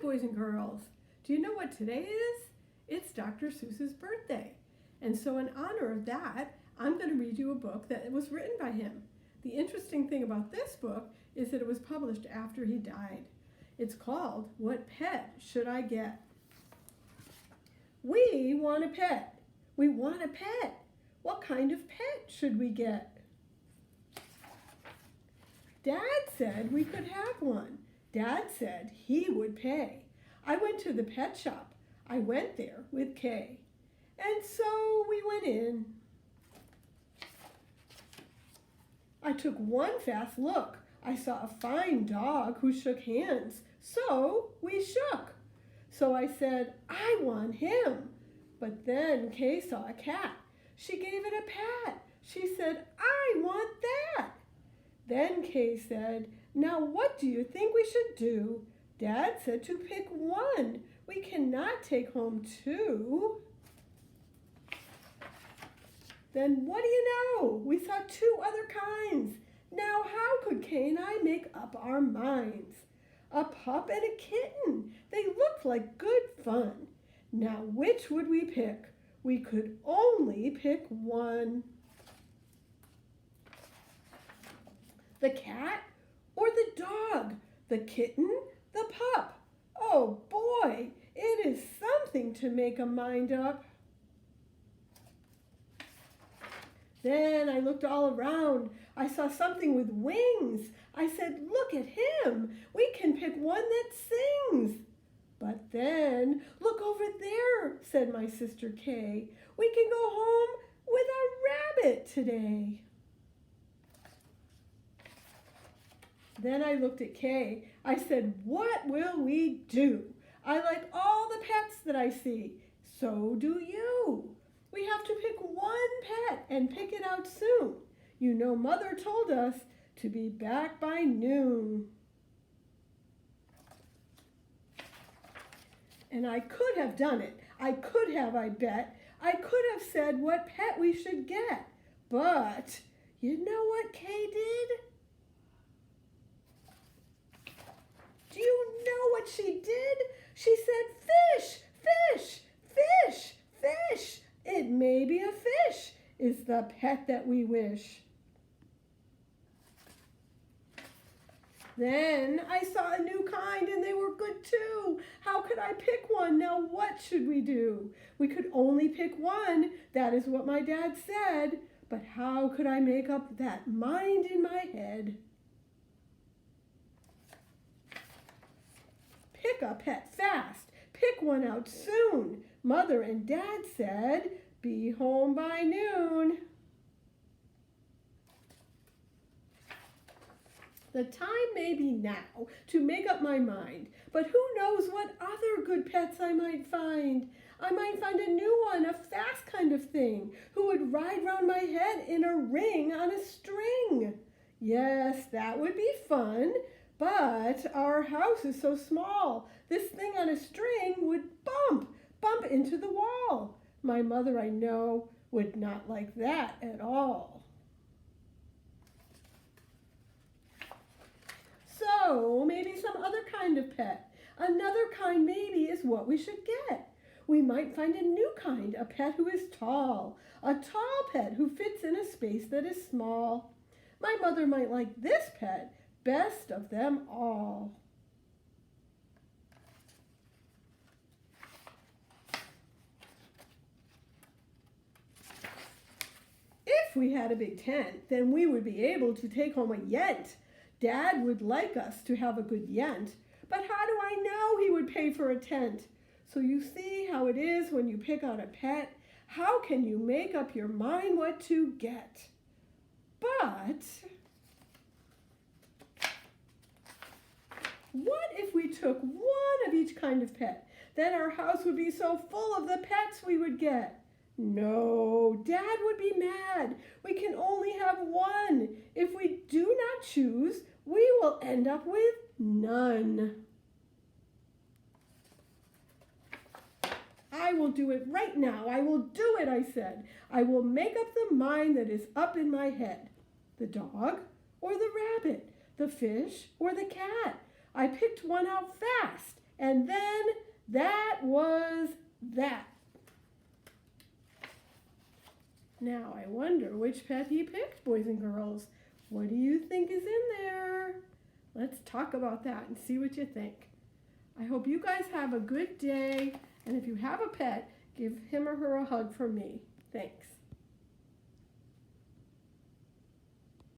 boys and girls. Do you know what today is? It's Dr. Seuss's birthday. And so in honor of that, I'm going to read you a book that was written by him. The interesting thing about this book is that it was published after he died. It's called What Pet Should I Get? We want a pet. We want a pet. What kind of pet should we get? Dad said we could have one. Dad said he would pay. I went to the pet shop. I went there with Kay. And so we went in. I took one fast look. I saw a fine dog who shook hands. So we shook. So I said, I want him. But then Kay saw a cat. She gave it a pat. She said, I want that. Then Kay said, now what do you think we should do? Dad said to pick one. We cannot take home two. Then what do you know? We saw two other kinds. Now how could Kay and I make up our minds? A pup and a kitten. They looked like good fun. Now which would we pick? We could only pick one. The cat or the dog? The kitten? The pup? Oh boy, it is something to make a mind up. Then I looked all around. I saw something with wings. I said, look at him. We can pick one that sings. But then, look over there, said my sister Kay. We can go home with a rabbit today. Then I looked at Kay. I said, what will we do? I like all the pets that I see. So do you. We have to pick one pet and pick it out soon. You know, Mother told us to be back by noon. And I could have done it. I could have, I bet. I could have said what pet we should get. But you know what Kay did? Do you know what she did? She said, fish, fish, fish, fish. It may be a fish is the pet that we wish. Then I saw a new kind and they were good too. How could I pick one? Now what should we do? We could only pick one. That is what my dad said. But how could I make up that mind in my head? Pick a pet fast. Pick one out soon. Mother and Dad said, be home by noon. The time may be now to make up my mind, but who knows what other good pets I might find. I might find a new one, a fast kind of thing, who would ride round my head in a ring on a string. Yes, that would be fun, but our house is so small. This thing on a string would bump into the wall. My mother, I know, would not like that at all. So maybe some other kind of pet. Another kind maybe is what we should get. We might find a new kind, a pet who is tall. A tall pet who fits in a space that is small. My mother might like this pet best of them all. If we had a big tent, then we would be able to take home a yent. Dad would like us to have a good yent, but how do I know he would pay for a tent? So you see how it is when you pick out a pet. How can you make up your mind what to get? But what if we took one of each kind of pet? Then our house would be so full of the pets we would get. No, Dad would be mad. We can only have one. If we do not choose, we will end up with none. I will do it right now. I will do it, I said. I will make up the mind that is up in my head. The dog or the rabbit, the fish or the cat. I picked one out fast And then that was that. Now I wonder which pet he picked, boys and girls. What do you think is in there? Let's talk about that and see what you think. I hope you guys have a good day, and if you have a pet, give him or her a hug from me. Thanks.